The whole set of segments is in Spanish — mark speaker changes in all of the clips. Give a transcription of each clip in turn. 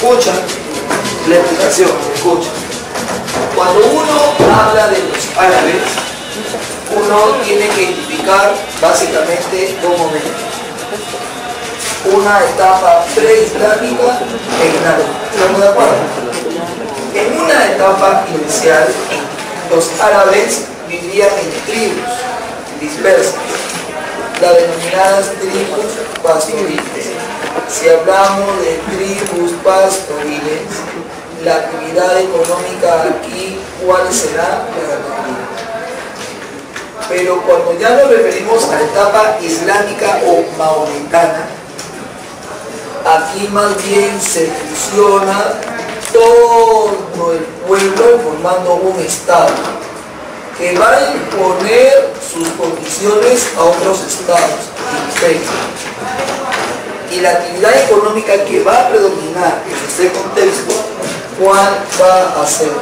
Speaker 1: Escucha la explicación, escucha. Cuando uno habla de los árabes, uno tiene que identificar básicamente dos momentos. Una etapa preislámica e islámica. ¿Estamos de acuerdo? En una etapa inicial, los árabes vivían en tribus dispersas, las denominadas tribus pastoriles. Si hablamos de tribus pastoriles, la actividad económica aquí, ¿cuál será? La ganadería. Pero cuando ya nos referimos a la etapa islámica o maometana, aquí más bien se fusiona todo el pueblo formando un estado que va a imponer sus condiciones a otros estados y la actividad económica que va a predominar en este contexto, ¿cuál va a ser?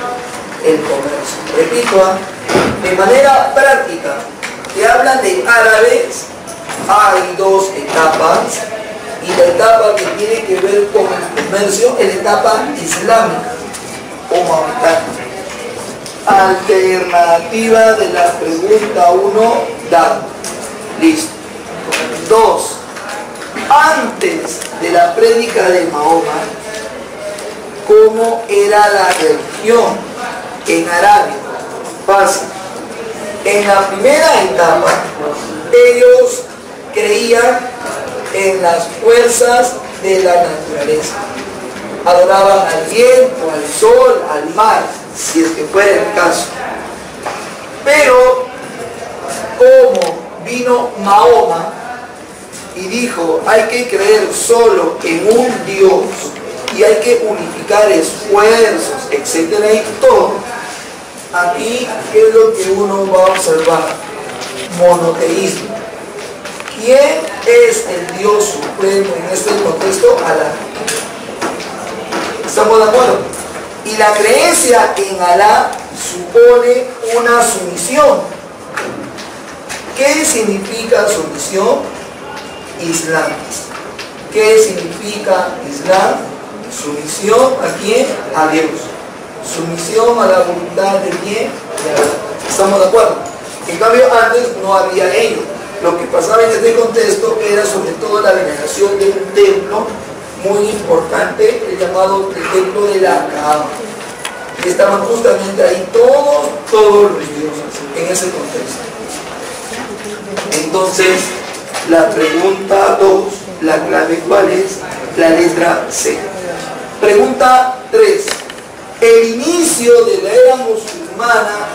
Speaker 1: El comercio. Repito, de manera práctica, que hablan de árabes, hay dos etapas, y la etapa que tiene que ver con el comercio es la etapa islámica o maometana. Alternativa de la pregunta 1, dado. Listo. 2. Antes de la prédica de Mahoma, ¿cómo era la religión en Arabia? Fácil. En la primera etapa, ellos creían en las fuerzas de la naturaleza. Adoraban al viento, al sol, al mar, si es que fuera el caso. Pero, como vino Mahoma y dijo, hay que creer solo en un Dios y hay que unificar esfuerzos, etcétera, y todo, aquí, ¿qué es lo que uno va a observar? Monoteísmo. ¿Quién es el Dios supremo en este contexto? Alá. ¿Estamos de acuerdo? Y la creencia en Alá supone una sumisión. ¿Qué significa sumisión? Islam. ¿Qué significa Islam? Sumisión ¿a quién? A Dios. Sumisión a la voluntad de quién? De Alá. ¿Estamos de acuerdo? En cambio, antes no había ello. Lo que pasaba en este contexto era sobre todo la veneración de un templo muy importante, el llamado el templo de la Kaaba. Estaban justamente ahí todos los dioses en ese contexto. Entonces, la pregunta 2, la clave ¿cuál es? La letra C. Pregunta 3. El inicio de la era musulmana,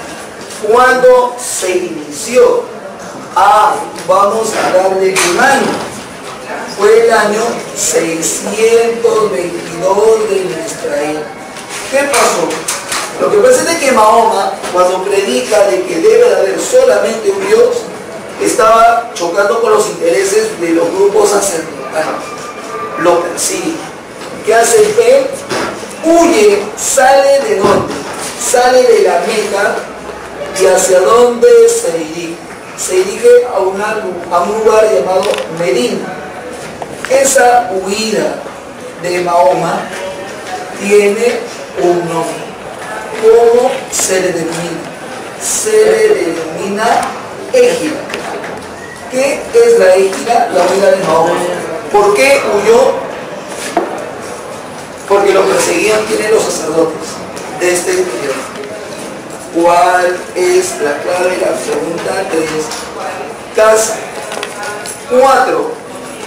Speaker 1: ¿cuándo se inició? Vamos a darle un año. Fue el año 622 de nuestra era. ¿Qué pasó? Lo que pasa es que Mahoma, cuando predica de que debe de haber solamente un Dios, estaba chocando con los intereses de los grupos sacerdotales. Lo persigue. ¿Qué hace él? Huye, sale de dónde? Sale de la Meca y hacia dónde se dirige. Se dirige a un lugar llamado Medina. Esa huida de Mahoma tiene un nombre. ¿Cómo se le denomina? Se le denomina égira. ¿Qué es la égira? La huida de Mahoma. ¿Por qué huyó? Porque lo perseguían los sacerdotes de este periodo. ¿Cuál es la clave de la pregunta 3? Casa. 4.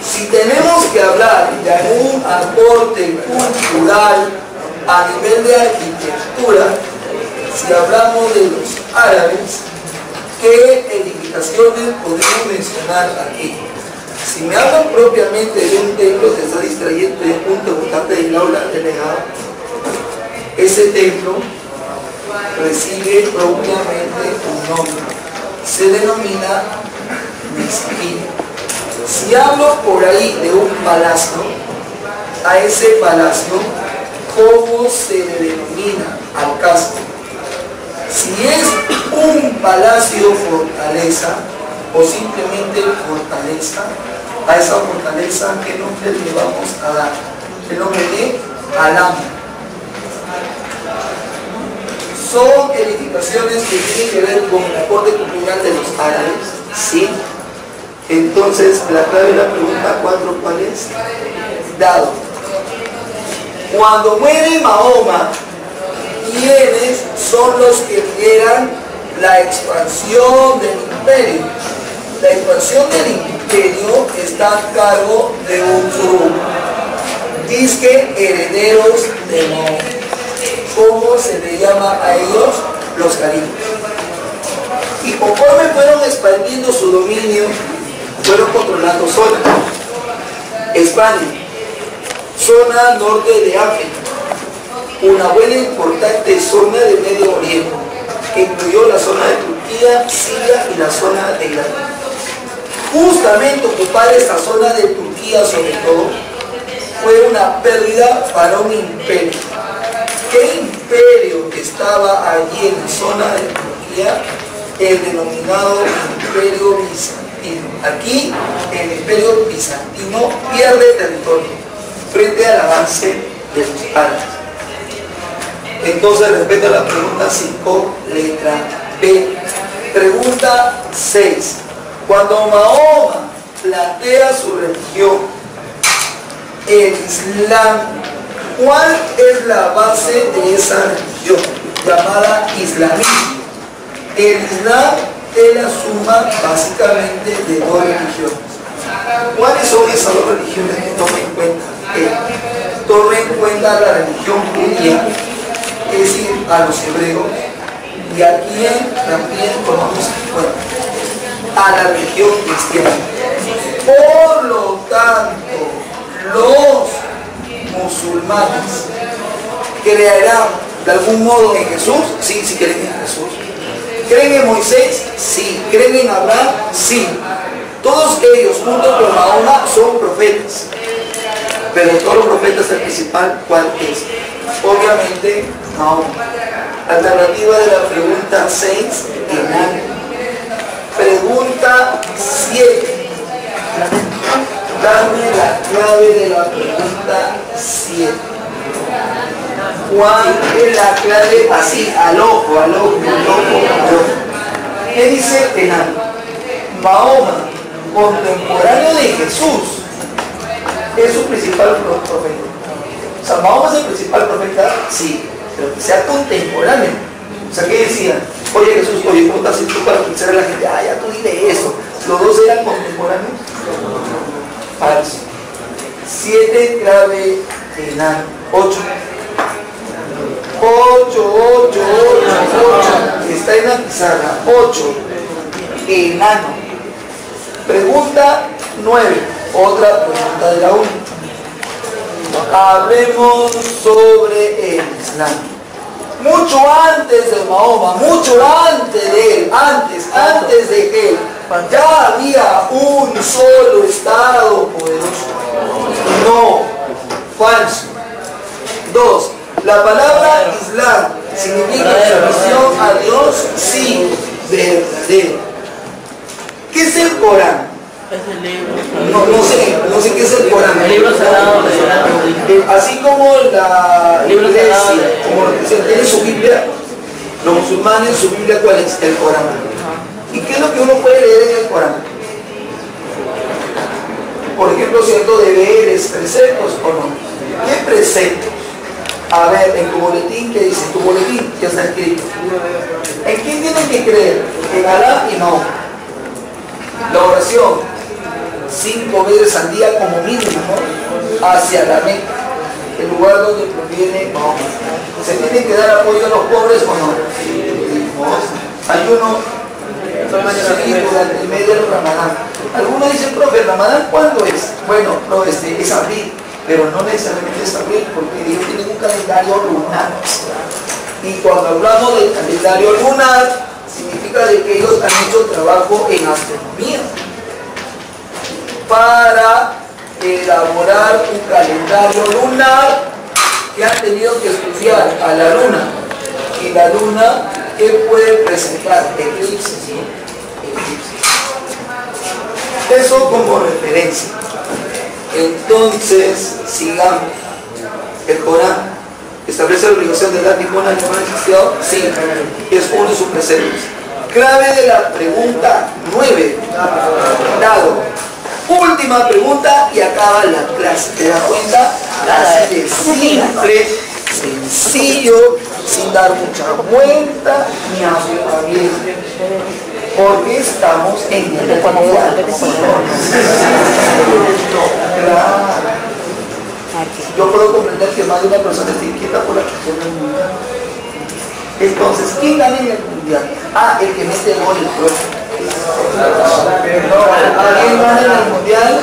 Speaker 1: Si tenemos que hablar de algún aporte cultural a nivel de arquitectura, si hablamos de los árabes, ¿qué edificaciones podemos mencionar aquí? Si me hablan propiamente de un templo que está distrayendo de punto importante del aula delegado, ese templo recibe propiamente un nombre. Se denomina mezquita. Si hablo por ahí de un palacio, a ese palacio, ¿cómo se le denomina al casco? Si es un palacio fortaleza o simplemente fortaleza, a esa fortaleza, ¿qué nombre le vamos a dar? El nombre de Alam. Son edificaciones que tienen que ver con el aporte cultural de los árabes, ¿sí? Entonces, la clave de la pregunta 4, ¿cuál es? Dado. Cuando muere Mahoma, ¿quiénes son los que lideran la expansión del imperio? La expansión del imperio está a cargo de un grupo, disque herederos de Mahoma. ¿Cómo se le llama a ellos? Los califas. Y conforme fueron expandiendo su dominio, fueron controlando zonas. España, zona norte de África, una buena e importante zona de Medio Oriente, que incluyó la zona de Turquía, Siria y la zona de Irak. Justamente ocupar esta zona de Turquía, sobre todo, fue una pérdida para un imperio. ¿Qué imperio estaba allí en la zona de Turquía? El denominado Imperio Bizantino. Aquí el Imperio Bizantino pierde territorio frente al avance de los árabes. Entonces, respecto a la pregunta 5, letra B. Pregunta 6. Cuando Mahoma plantea su religión, el Islam, ¿cuál es la base de esa religión? Llamada islamismo. El Islam es la suma básicamente de dos religiones. ¿Cuáles son esas dos religiones que tome en cuenta? Tome en cuenta la religión judía, es decir, a los hebreos, y a quien también tomamos en cuenta, a la religión cristiana. Por lo tanto, los musulmanes creerán de algún modo en Jesús, sí, sí creen en Jesús. ¿Creen en Moisés? Sí. ¿Creen en Abraham? Sí. Todos ellos, junto con Mahoma, son profetas. Pero de todos los profetas, el principal, ¿cuál es? Obviamente, Mahoma. Alternativa de la pregunta 6, Enán. Pregunta 7. Dame la clave de la pregunta 7. ¿Cuál es la clave? Así, al ojo. ¿Qué dice Enán? Mahoma, contemporáneo de Jesús, es su principal profeta. O sea, Mahoma es el principal profeta, sí, pero que sea contemporáneo. O sea, ¿qué decían? Oye Jesús, oye, ¿cómo estás tú para convencer a la gente? Ah, ya tú dile eso. ¿Los dos eran contemporáneos? Falso. 7, clave Enán. 8. Está en la pizarra. 8. Enano. Pregunta 9. Otra pregunta de la 1. Hablemos sobre el Islam. Mucho antes de Mahoma, mucho antes de él, antes de él, ya había un solo Estado poderoso. No, falso. 2. La palabra Islam significa sumisión a Dios, sí, verdadero. ¿Qué es el Corán?
Speaker 2: Es el libro.
Speaker 1: No sé qué es el Corán.
Speaker 2: El libro sagrado de
Speaker 1: así como la iglesia, como los cristianos tienen su Biblia, los musulmanes, su Biblia, ¿cuál es? El Corán. ¿Y qué es lo que uno puede leer en el Corán? Por ejemplo, ¿cierto? Deberes, preceptos o no. ¿Qué preceptos? A ver, en tu boletín, ¿qué dice? Tu boletín ya está escrito. ¿En quién tienen que creer? En Alá y no. La oración, 5 veces al día como mínimo, ¿no? Hacia la Meca, el lugar donde proviene Mahoma. ¿Se tiene que dar apoyo a los pobres o no? Ayuno durante el mes del Ramadán. Algunos dicen, profe, ¿Ramadán cuándo es? Bueno, no, es abril, pero no necesariamente es abril, porque ellos tienen un calendario lunar. Y cuando hablamos del calendario lunar, significa de que ellos han hecho trabajo en astronomía para elaborar un calendario lunar, que han tenido que estudiar a la luna. Y la luna, ¿qué puede presentar? Eclipses, ¿no? Eso como referencia. Entonces, sigamos. ¿El Corán establece la obligación de dar ninguna licenciado? Sí, es uno de sus preceptos. Clave de la pregunta 9. Dado. Última pregunta y acaba la clase. ¿Te das cuenta? Así de simple, sencillo, sin dar mucha vuelta ni asustamiento. Porque estamos en el mundial. Claro. Yo puedo comprender que más de una persona esté inquieta por la cuestión del mundial. Entonces, ¿quién gana en el mundial? El que mete el gol el propio. ¿Quién gana en el mundial?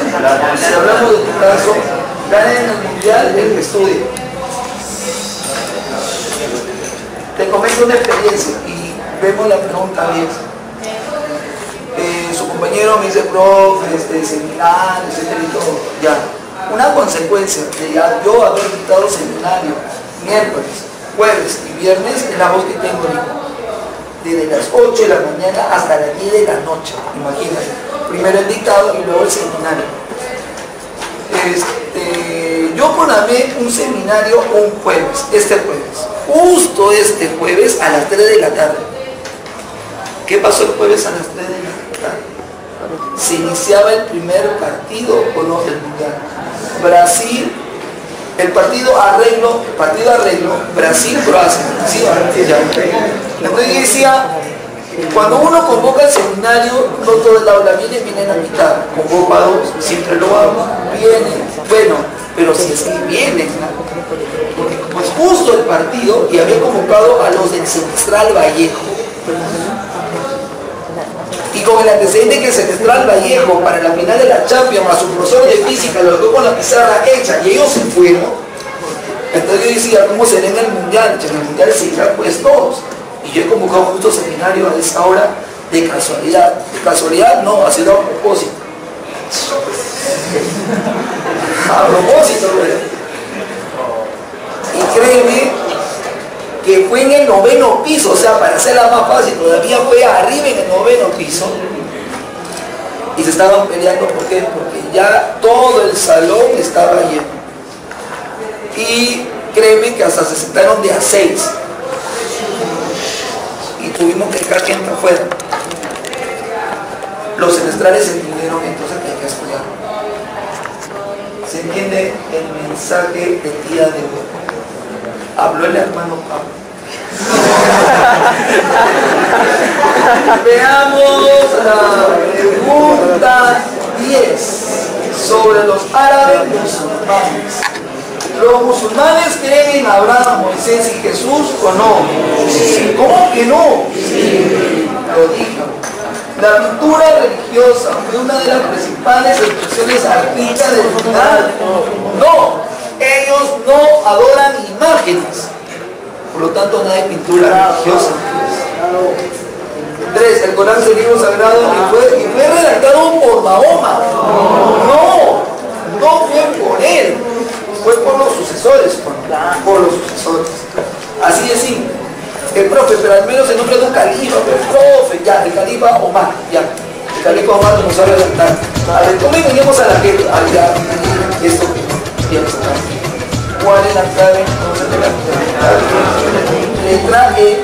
Speaker 1: Si hablamos de tu caso, gana en el mundial el que estudia. Te comento una experiencia y vemos la pregunta 10. Su compañero me dice, profe, seminario, etcétera y todo. Ya. Una consecuencia de ya yo haber dictado seminario miércoles, jueves y viernes es la voz que tengo desde las 8 de la mañana hasta las 10 de la noche. Imagínate. Primero el dictado y luego el seminario. Yo programé un seminario un jueves, justo este jueves a las 3 de la tarde. ¿Qué pasó el jueves a las 3 de la tarde? Se iniciaba el primer partido con los del mundial. Brasil, el partido arreglo, Brasil-Croacia. ¿Sí? Entonces yo decía, cuando uno convoca el seminario, no todo el aula vienen a mitad, convoco a 2, siempre lo hago, vienen, bueno, pero si es que vienen, porque pues justo el partido, y había convocado a los del Central Vallejo, y con el antecedente que el Central Vallejo para la final de la Champions a su profesor de física lo dejó con la pizarra hecha y ellos se fueron. Entonces yo decía, ¿cómo será en el mundial? En el mundial se irán pues todos. Y yo he convocado justo seminario a esa hora de casualidad. De casualidad no, ha sido a propósito. A propósito, ¿verdad? Y créeme que fue en el 9º piso, o sea, para hacerla más fácil, todavía fue arriba en el 9º piso. Y se estaban peleando, ¿por qué? Porque ya todo el salón estaba lleno. Y créeme que hasta se sentaron de a 6. Y tuvimos que dejar que entra afuera. Los semestrales entendieron entonces que hay que estudiar. Se entiende el mensaje del día de hoy. Habló el hermano Pablo. Veamos la pregunta 10 sobre los árabes musulmanes. ¿Los musulmanes creen en Abraham, Moisés y Jesús o no? Sí. ¿Cómo que no? Sí. Lo dijo. La pintura religiosa fue una de las principales expresiones artísticas del Islam. No, ellos no adoran imágenes. Por lo tanto, no hay pintura religiosa. 3. El Corán es el libro sagrado y fue redactado por Mahoma. No fue por él. Fue por los sucesores, por los sucesores. Así de simple. El profe, pero al menos el nombre de un califa, pero el profe, ya, el califa Omar, ya. El califa Omar no sabe redactar. A ver, ¿cómo veníamos a la que? Ya, esto, ya está. ¿Cuál es la clave? Letra E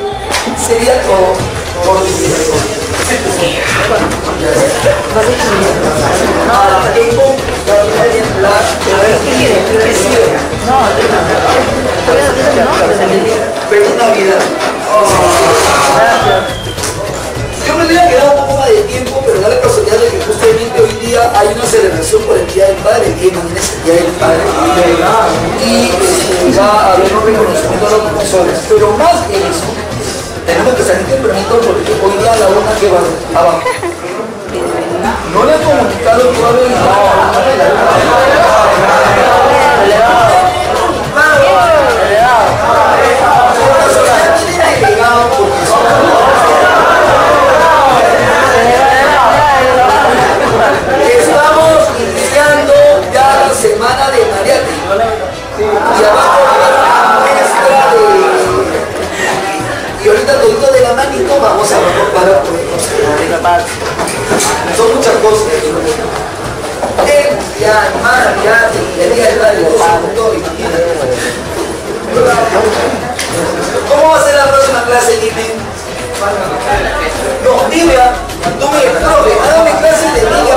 Speaker 1: sería todo por Feliz Navidad. Yo me hubiera quedado un poco más de tiempo, pero da la casualidad de que justamente hoy día hay una celebración por el Día del Padre, el día de mañana es el Día del Padre, y va a haber un reconocimiento a los profesores. Pero más que eso, tenemos que salir tempranito porque hoy día la una que va abajo. No le han comunicado que va a haber estamos iniciando ya la semana de Mariate. Ya vamos a ver una muestra de... Y ahorita todito de la manito vamos a para poder conseguir. Son muchas cosas. El día Mariate, el día del padre, imagínate. ¿Cómo va a ser la próxima clase, Jimmy? No, dime, tú me profe, hágame clases de liga